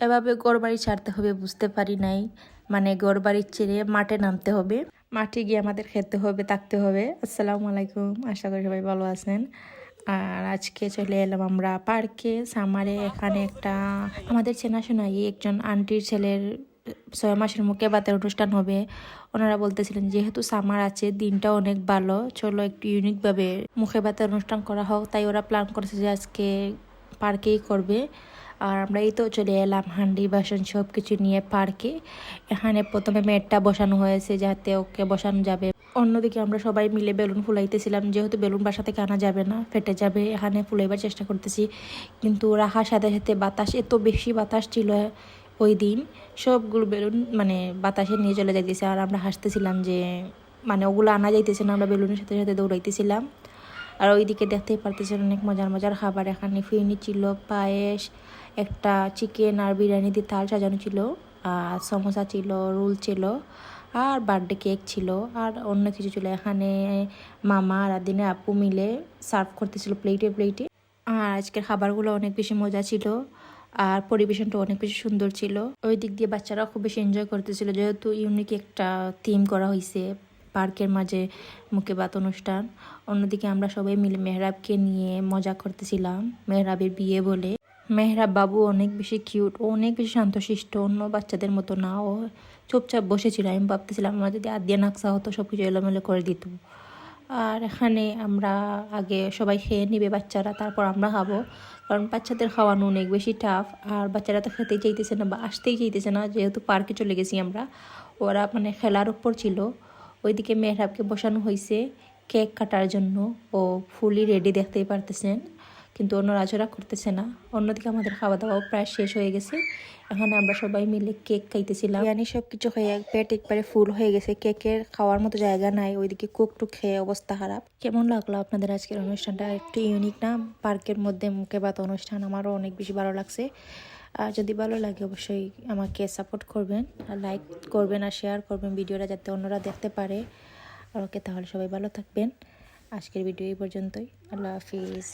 এভাবে ঘরবাড়ি ছাড়তে হবে বুঝতে পারি নাই, মানে ঘরবাড়ি ছেড়ে মাঠে নামতে হবে, মাঠে গিয়ে আমাদের খেতে হবে, থাকতে হবে। আসসালামু আলাইকুম, আশা করি সবাই ভালো আছেন। আর আজকে চলে এলাম আমরা পার্কে, সামারে। এখানে একটা আমাদের চেনাশোনাই একজন আন্টির ছেলের 6 মাসের মুখে বাতের অনুষ্ঠান হবে। ওনারা বলতেছিলেন যেহেতু সামার আছে, দিনটা অনেক ভালো, চলো একটু ইউনিকভাবে মুখে বাতের অনুষ্ঠান করা হোক। তাই ওরা প্ল্যান করেছে যে আজকে পার্কেই করবে। আর আমরা এই তো চলে এলাম হান্ডি বাসন সব কিছু নিয়ে পার্কে। এখানে প্রথমে মেয়েরটা বসানো হয়েছে যাতে ওকে বসানো যাবে। অন্যদিকে আমরা সবাই মিলে বেলুন ফুলাইতেছিলাম, যেহেতু বেলুন বাসা থেকে আনা যাবে না, ফেটে যাবে। এখানে ফুলাইবার চেষ্টা করতেছি, কিন্তু রাখার সাথে সাথে বাতাস, এত বেশি বাতাস ছিল ওই দিন, সবগুলো বেলুন মানে বাতাসে নিয়ে চলে যাইতেছে। আর আমরা হাসতেছিলাম যে মানে ওগুলো আনা যাইতেছে না, আমরা বেলুনের সাথে সাথে দৌড়াইতেছিলাম। আর ওইদিকে দেখতেই পারতেছেন অনেক মজার মজার খাবার। এখানে ফিরনি ছিল, পায়েস, একটা চিকেন আর বিরিয়ানি দিয়ে থাল সাজানো ছিল, আর সমোসা ছিল, রোল ছিল, আর বার্থডে কেক ছিল, আর অন্য কিছু ছিল। এখানে মামা আর দিনে আপু মিলে সার্ভ করতেছিল প্লেটে প্লেটে। আর আজকের খাবারগুলো অনেক বেশি মজা ছিল, আর পরিবেশনটা অনেক বেশি সুন্দর ছিল। ওই দিক দিয়ে বাচ্চারা খুব বেশি এনজয় করতেছিল, যেহেতু ইউনিক একটা থিম করা হয়েছে পার্কের মাঝে মুখে বাত অনুষ্ঠান। অন্যদিকে আমরা সবাই মিলে মেহরাবকে নিয়ে মজা করতেছিলাম, মেহরাবের বিয়ে বলে। মেহরাব বাবু অনেক বেশি কিউট, ও অনেক বেশি শান্তশিষ্ট, অন্য বাচ্চাদের মতো না, ও চুপচাপ বসেছিল। আমি ভাবতেছিলাম আমার যদি আদিয়া নাকসা হতো, সব কিছু এলোমেলো করে দিত। আর এখানে আমরা আগে সবাই খেয়ে নিবে বাচ্চারা, তারপর আমরা খাবো, কারণ বাচ্চাদের খাওয়ানো অনেক বেশি টাফ। আর বাচ্চারা তো খেতেই চাইতেছে না বা আসতেই চাইতেছে না, যেহেতু পার্কে চলে গেছি আমরা। ওরা মানে খেলার উপর ছিল। ওইদিকে মেহরাবকে বসানো হয়েছে কেক কাটার জন্য, ও ফুলি রেডি দেখতেই পারতেছেন, কিন্তু অন্য রাজরা করতেছে না। অন্যদিকে আমাদের খাওয়া দাওয়াও প্রায় শেষ হয়ে গেছে। এখানে আমরা সবাই মিলে কেক খাইতেছিলাম, বিরিয়ানি সব কিছু খেয়ে পেট একবারে ফুল হয়ে গেছে, কেকের খাওয়ার মতো জায়গা নাই। ওইদিকে কোক টুক খেয়ে অবস্থা খারাপ। কেমন লাগলো আপনাদের আজকের অনুষ্ঠানটা? একটু ইউনিক না, পার্কের মধ্যে মুখে ভাত অনুষ্ঠান? আমারও অনেক বেশি ভালো লাগছে। আর যদি ভালো লাগে অবশ্যই আমাকে সাপোর্ট করবেন, আর লাইক করবেন আর শেয়ার করবেন ভিডিওটা, যাতে অন্যরা দেখতে পারে। আর ওকে, তাহলে সবাই ভালো থাকবেন। আজকের ভিডিও এই পর্যন্তই। আল্লাহ হাফিজ।